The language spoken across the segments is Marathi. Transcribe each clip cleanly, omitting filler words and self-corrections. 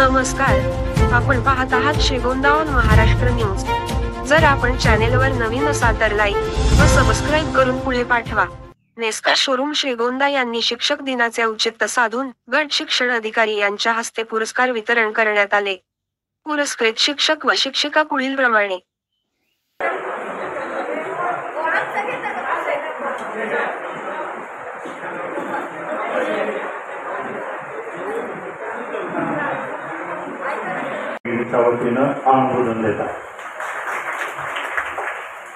नमस्कार, आपण पाहत आहात श्रीगोंदा ऑन महाराष्ट्र न्यूज। जर आपण चॅनेलवर नवीन असाल तर लाईक व सबस्क्राईब करून पुढे पाठवा। नेस्का शोरूम श्रीगोंदा यांनी शिक्षक दिनाचे औचित्य साधून गट शिक्षण अधिकारी यांच्या हस्ते पुरस्कार वितरण करण्यात आले। पुरस्कृत शिक्षक व शिक्षिका पुढीलप्रमाणे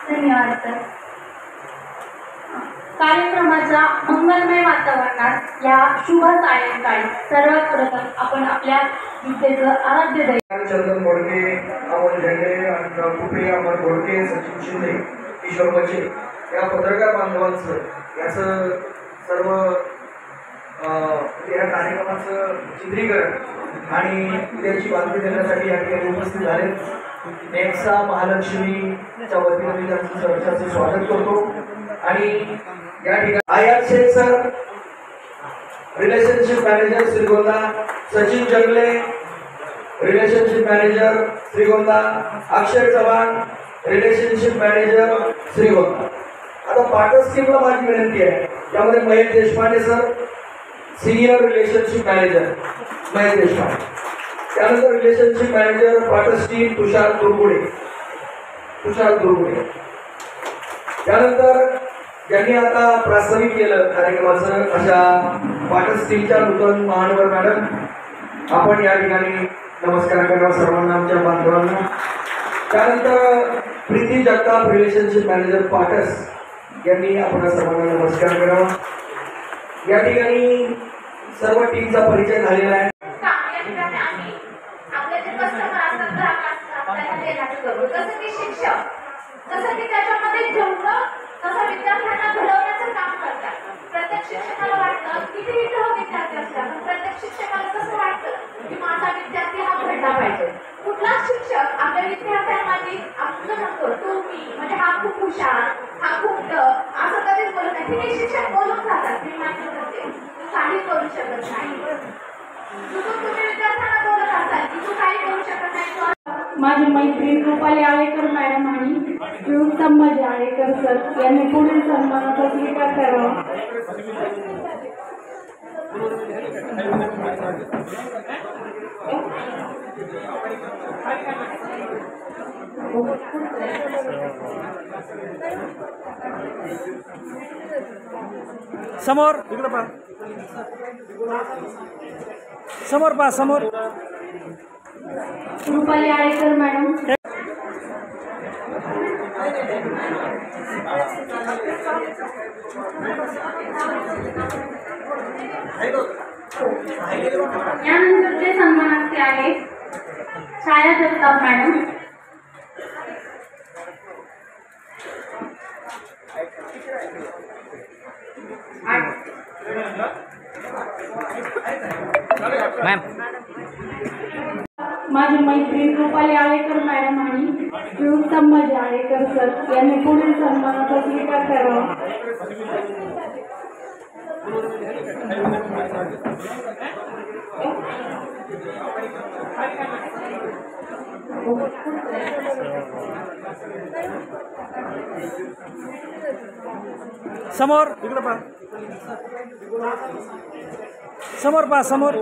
धन्यवाद सर। कार्यक्रमाच्या मंगलमय वातावरणात या शुभ सायंकाळी सर्वप्रथम आपण आपल्या विद्येचं आराध्य दैवत चंदन बोडके, अमोल झेंडे, कुपे, अमर बोडके, सचिन शिंदे, किशोर बचे या पत्रकार बांधवांचं याचं सर्व या कार्यक्रमाचं चित्रीकरण आणि त्याची बातमी देण्यासाठी या ठिकाणी उपस्थित झाले। नेक्सा महालक्ष्मीच्या वतीने मी त्यांचं सहर्षाचं स्वागत करतो। आणि या ठिकाणी Ayat Shaikh sir, relationship manager Shrigonda, Sachin Jangle, relationship manager Shrigonda, Akshay Chavan, relationship manager Shrigonda. आता पाटस टीमला माझी विनंती आहे, त्यामध्ये Mahesh Deshpande sir, senior relationship manager Mahesh Deshpande, त्यानंतर relationship manager Patas team Tushar Durgude, त्यानंतर ज्यांनी आता प्रास्ताविक केलं कार्यक्रमाचं अशा पाटस टीमच्या नूतन महानगर मॅडम, आपण या ठिकाणी नमस्कार करा सर्वांना, आमच्या बांधवांना। त्यानंतर प्रीती जगताप, रिलेशनशिप मॅनेजर पाटस, यांनी आपण सर्वांना नमस्कार करावा। या ठिकाणी सर्व टीमचा परिचय झालेला आहे। विद्यार्थ्यांना घडवण्याचं काम करतात। प्रत्येक शिक्षकाला वाटतं किती विद्यार्थी असतात, प्रत्येक शिक्षकाला कसं वाटतं की माझा विद्यार्थी हा घडला पाहिजे। कुठलाच शिक्षक आपल्या विद्यार्थ्यांमध्ये आपलं म्हणतो तू मी, म्हणजे हा खूप हुशार, हा खूप असं कधीच बोलत नाही। हे शिक्षक बोलून जातात, मी मान्य करते, तू काही करू शकत नाही। तुम्ही विद्यार्थ्यांना बोलत असाल की तू काही करू शकत नाही। माझी मैत्रीण रुपाली आळेकर मॅडम आणि संभाजी आळेकर सर यांनी पुढील सन्मानाचा स्वीकार करावा। समोर इकडे पहा, समोर पहा, समोर रुपाली आळेकर मॅडम, यानंतरचे सन्मानार्थी आहे छाया जगताप मॅडम, मॅम माझी मैत्रीण रुपाली आळेकर मॅडम आणि संभाजी आळेकर सर यांनी पुढील सन्मानाचा स्वीकार करावा। समोर इकडे पहा, समोर पहा, समोर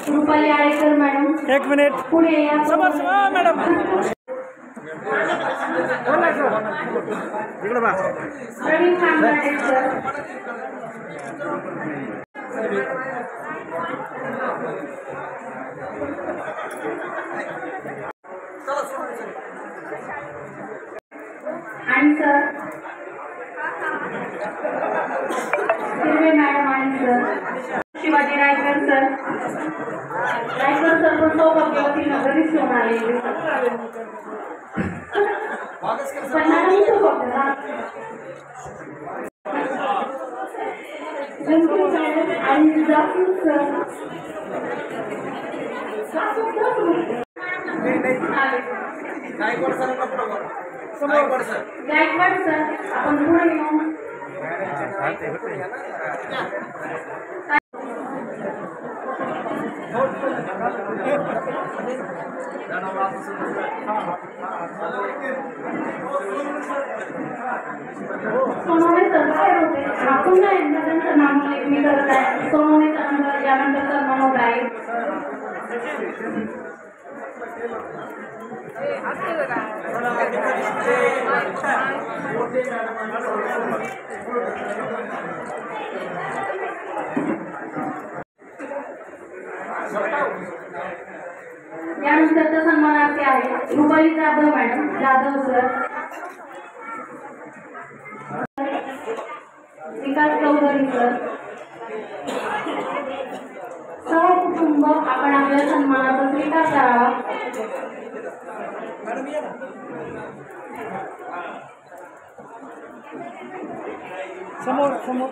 रुपाली आळेकर मॅडम, एक मिनिट पुढे या। समोर समोर मॅडम, इकडे पहा, प्रवीण खांबाटे सर, आणि सर हिरवे मॅडम आणि sir Shivaji Raikar sir, Raikar sir पण सौभाग्यवती नगरीच घेऊन आलेले आणि जाफर सर, गायकवाड सर आपण पुढे येऊ। सोनवणे सर बाहेर होते. आपण ना एकदा त्यांचं नामोल्लेख मी करत आहे. सोनवणे सरांचं यानंतर सन्मान होत आहे. यानंतरचा सन्मानार्थी आहे रुपाली जाधव मॅडम. जाधव सर, विकास चौधरी सर, सहकुटुंब आपण आपल्या सन्मानाचा स्वीकार करावा. समोर समोर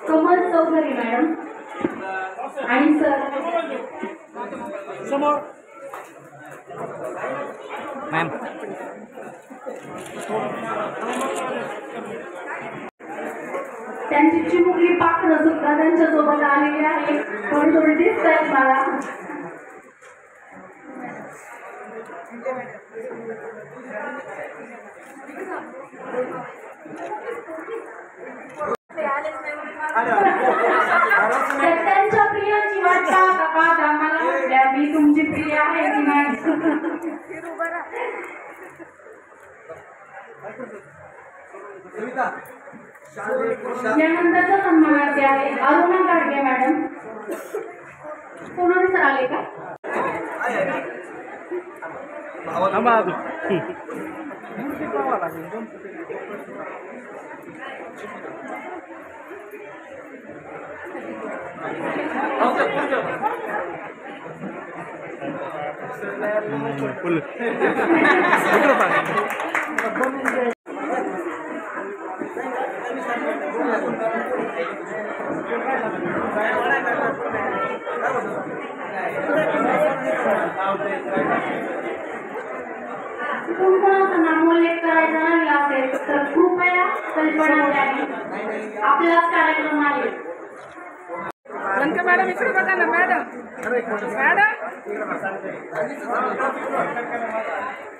कमल चौधरी मॅडम आणि सर समोर मॅम. त्यांची चिमुकली पाखरं सुद्धा त्यांच्यासोबत आलेली आहे. थोडी थोडी दिसत आहेत मला. त्यांच्या प्रियाची वाट पाहता पाहता मला म्हटल्या मी तुमची प्रिय आहे की नाही. यानंतरचा सन्मानार्थी आहे अरुणा गाडगे मॅडम. कोणाने सर आले का? कोणाचा नामोल्लेख करायचा नाही असेल तर कृपया कल्पना द्यावी. आपलाच कार्यक्रम आहे. मॅडम इकडे बघा ना मॅडम. मॅडम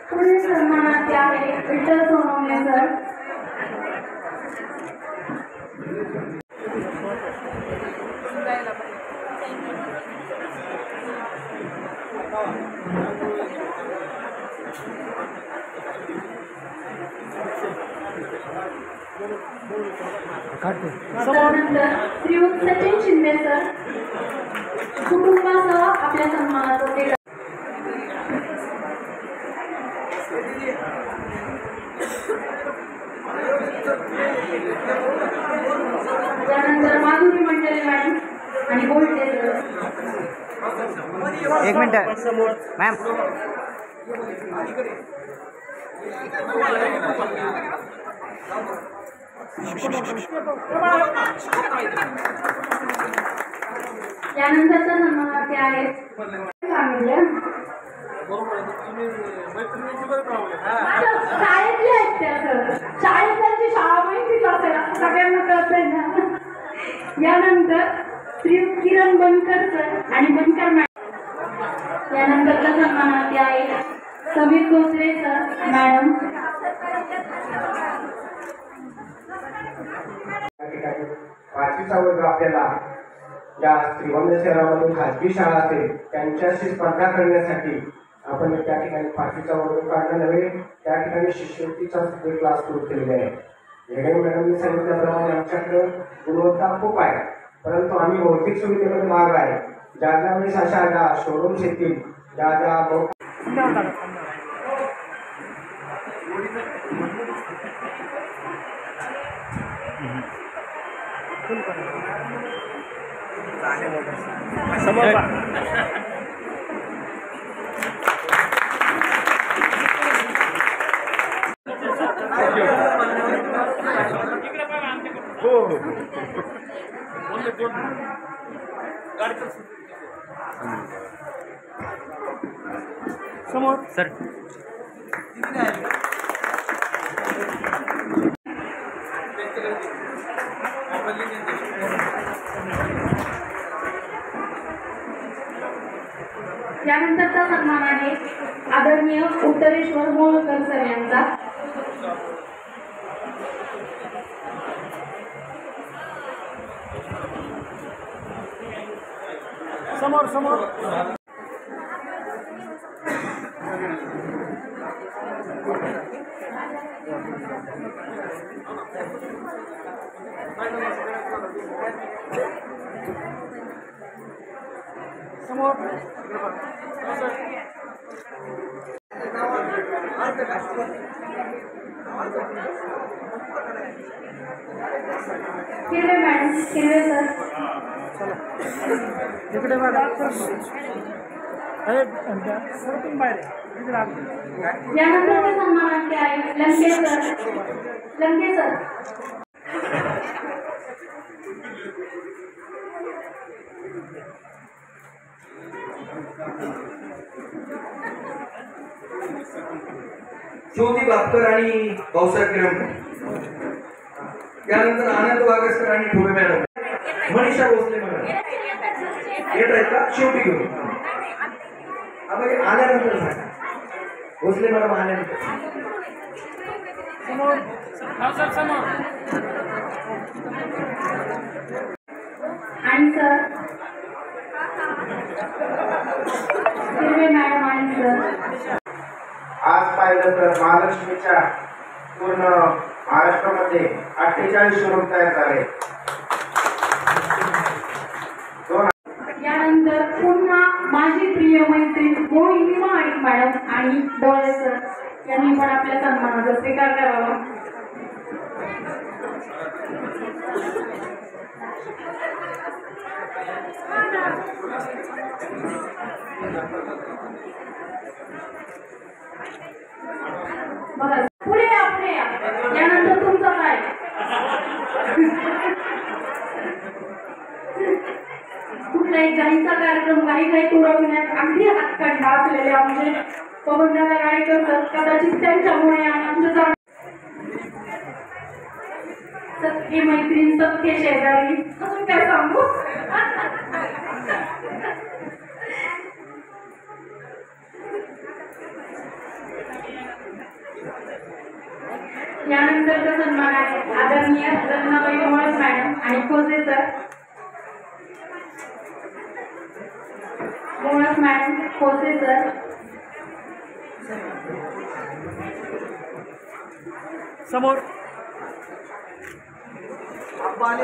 पुढील सन्मानार्थी आहे विठ्ठल सोनवणे सर. त्यानंतर श्रीयुत सचिन शिंदे सर कुटुंबासह आपल्या सन्मानाचं ते. त्यानंतर माधुरी मंडले मॅडम आणि बोलते सर. एक मिनिट मॅम. यानंतरचा सन्मानार्थी आहे शाळेतले आहेत त्या सर. शाळेत त्यांची शाळा माहितीच असेल असं सगळ्यांना कळतंय ना. यानंतर श्री किरण बनकर सर आणि बनकर मॅडम. यानंतरचा सन्मानार्थी आहे समीर धोत्रे सर मॅडम. पाचवीचा वर्ग आपल्याला या श्रीगोंदा शहरामधून खाजगी शाळा असेल त्यांच्याशी स्पर्धा करण्यासाठी आपण त्या ठिकाणी पाचवीचा वर्ग काढणं नव्हे, त्या ठिकाणी शिष्यवृत्तीचा क्लास सुरू केलेले आहे. वेगळे मॅडमने सांगितल्याप्रमाणे आमच्याकडे गुणवत्ता खूप आहे, परंतु आम्ही भौतिक सुविधेमध्ये मार्ग आहे. ज्या ज्या वेळेस अशा ज्या शोरूम्स येतील, ज्या ज्या समोर समोर सर. यानंतरचा सन्मान आहे आदरणीय उत्तरेश्वर मोहोळकर सर यांचा. समोर समोर. समोर. हिरवे मॅडम, हिरवे सर. इकडे बघा. बाहेर. यानंतरच्या सन्मानाचे आहे लंके सर. लंके सर. ज्योती बापकर आणि भाऊसाहेब किरण. त्यानंतर आनंद वागसकर आणि ठोबे मॅडम. मनीषा भोसले मॅडम येत आहेत का? शेवटी घेऊन आपण आल्यानंतर सांगा. भोसले मॅडम आल्यानंतर. समोर. समोर. आणि सर हिरवे मॅडम आणि सर. आज पाहिलं तर महालक्ष्मीच्या पूर्ण महाराष्ट्रामध्ये 48 शोरूम तयार झाले. यानंतर पुन्हा माझी प्रिय मैत्रीण मोहिनी महाडिक मॅडम आणि डोळे सर यांनी पण आपल्या सन्मानाचा स्वीकार करावा. बघा पुढे या, पुढे या. यानंतर तुमचं काय? कुठलाही गाईचा कार्यक्रम काही पुरवण्यात अगदी हातखंडा असलेले आमचे पवनदादा गाडेकर सर कदाचित त्यांच्यामुळे आमच्या सख्खी मैत्रीण सख्खे शेजारी अजून काय सांगू. यानंतरचा सन्मान आहे आदरणीय रत्नाबाई मोहोळ मॅडम आणि Khose sir. Mohol madam, Khose sir. समोर. आपण